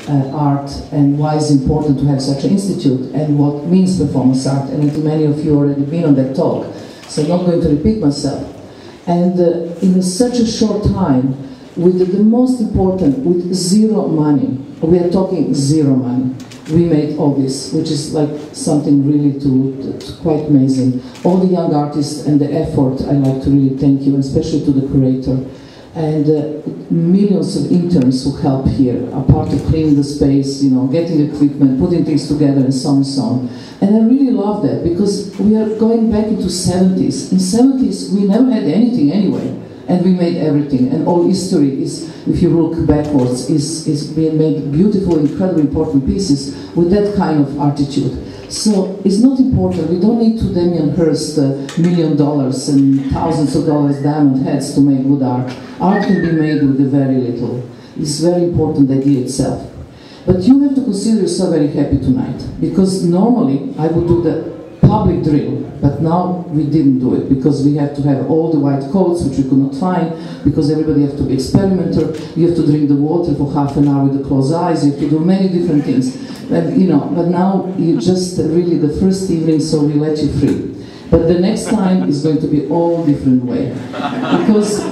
art and why it's important to have such an institute and what means performance art. And I think many of you already been on that talk, so I'm not going to repeat myself. And in such a short time, with the most important, with zero money, we are talking zero money, we made all this, which is like something really quite amazing. All the young artists and the effort, I'd like to really thank you, especially to the curator, and millions of interns who help here, apart of cleaning the space, you know, getting equipment, putting things together, and so on and so on. And I really love that, because we are going back into 70s. In 70s, we never had anything anyway, and we made everything. And all history is, if you look backwards, is being made beautiful, incredibly important pieces with that kind of attitude. So it's not important. We don't need to Damien Hirst $1 million and thousands of dollars diamond heads to make good art. Art can be made with very little. It's very important, the idea itself. But you have to consider yourself very happy tonight, because normally I would do the public drill, but now we didn't do it, because we have to have all the white coats, which we could not find, because everybody has to be experimenter, you have to drink the water for half an hour with the closed eyes, you have to do many different things. And, you know, but now you just really the first evening, so we let you free. But the next time is going to be all different way, because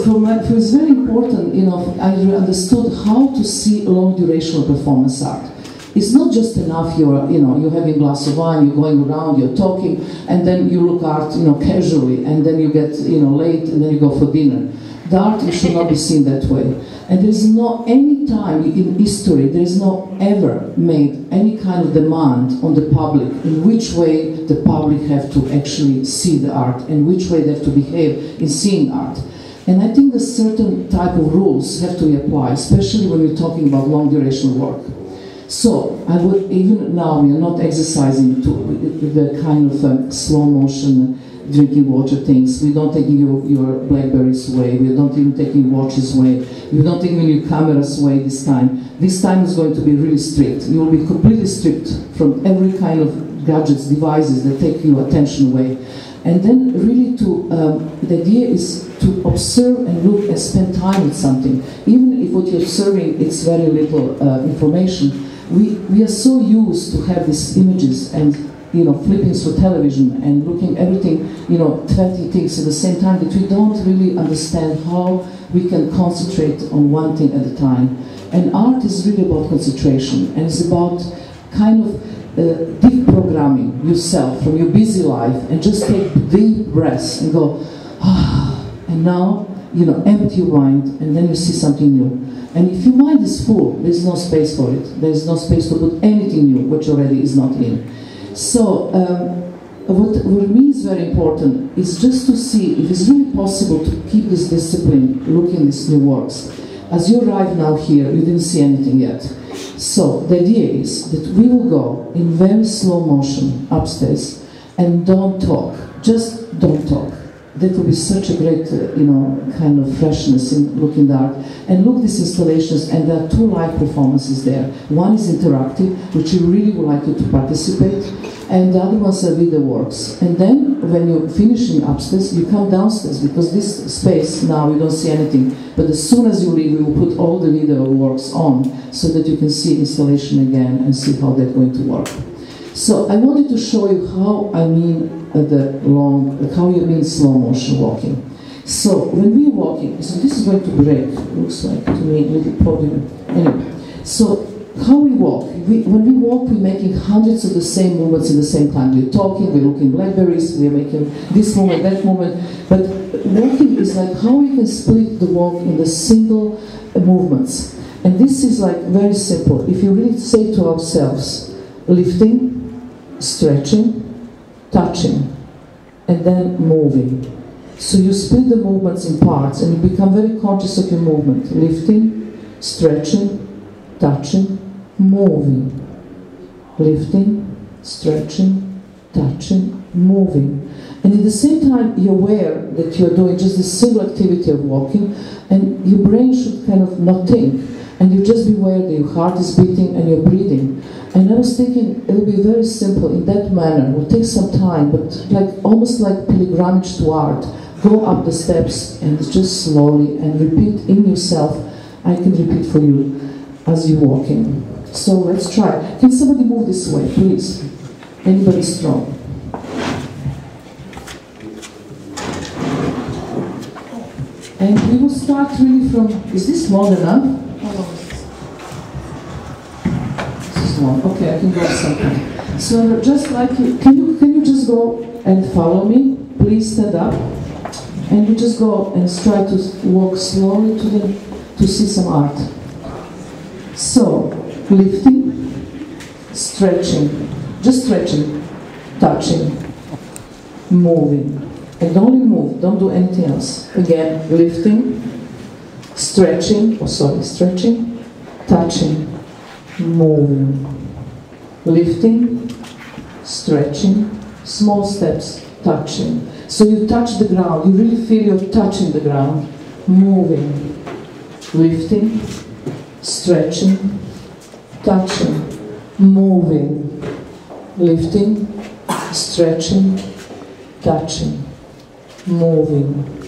for it's very important. You know, I understood how to see long duration performance art. It's not just enough you're having a glass of wine, you're going around, you're talking, and then you look art, you know, casually, and then you get, you know, late, and then you go for dinner. The art should not be seen that way. And there's no any time in history, there's no ever made any kind of demand on the public in which way the public have to actually see the art and which way they have to behave in seeing art. And I think that certain type of rules have to be applied, especially when we're talking about long duration work. So I would, even now we are not exercising the kind of slow motion drinking water things. We're not taking your Blackberries away. We're not even taking watches away. We're not taking your cameras away this time. This time is going to be really strict. You will be completely stripped from every kind of gadgets, devices that take your attention away. And then really the idea is to observe and look and spend time with something. Even if what you're observing is very little information, we are so used to have these images and, you know, flipping through television and looking everything, you know, 20 things at the same time, that we don't really understand how we can concentrate on one thing at a time. And art is really about concentration, and it's about kind of deprogramming yourself from your busy life and just take deep breaths and go, ah, and now, you know, empty your mind, and then you see something new. And if your mind is full, there's no space for it. There's no space to put anything new, which already is not in. So, what me is very important is just to see if it's really possible to keep this discipline, looking at these new works. As you arrive now here, you didn't see anything yet. So, the idea is that we will go in very slow motion upstairs and don't talk. Just don't talk. That will be such a great, you know, kind of freshness in looking at art. And look at these installations, and there are 2 live performances there. One is interactive, which we really would like you to participate, and the other ones are video works. And then, when you're finishing upstairs, you come downstairs, because this space now you don't see anything. But as soon as you leave, we will put all the video works on, so that you can see installation again and see how they're going to work. So I wanted to show you how I mean how you mean slow motion walking. So when we're walking, so this is going to break, looks like to me a little podium. Anyway, so how we walk. When we walk, we're making hundreds of the same movements at the same time. We're talking, we're looking Blackberries, we're making this movement, that movement. But walking is like how we can split the walk in the single movements. And this is like very simple. If you really say to ourselves, lifting, stretching, touching, and then moving. So you split the movements in parts, and you become very conscious of your movement. Lifting, stretching, touching, moving. Lifting, stretching, touching, moving. And at the same time, you're aware that you're doing just this single activity of walking, and your brain should kind of not think. And you just be aware that your heart is beating and you're breathing. And I was thinking it will be very simple in that manner. It will take some time, but like almost like pilgrimage to art. Go up the steps and just slowly and repeat in yourself. I can repeat for you. as you're walking. So let's try. Can somebody move this way, please? Anybody strong? And we will start really from, is this long enough? This is long, okay, I can go sometime. So just like, can you just go and follow me? Please stand up. And you just go and try to walk slowly to see some art. So, lifting, stretching, just stretching, touching, moving. And only move, don't do anything else. Again, lifting, stretching, stretching, touching, moving. Lifting, stretching, small steps, touching. So you touch the ground, you really feel you're touching the ground, moving, lifting, stretching, touching, moving, lifting, stretching, touching, moving.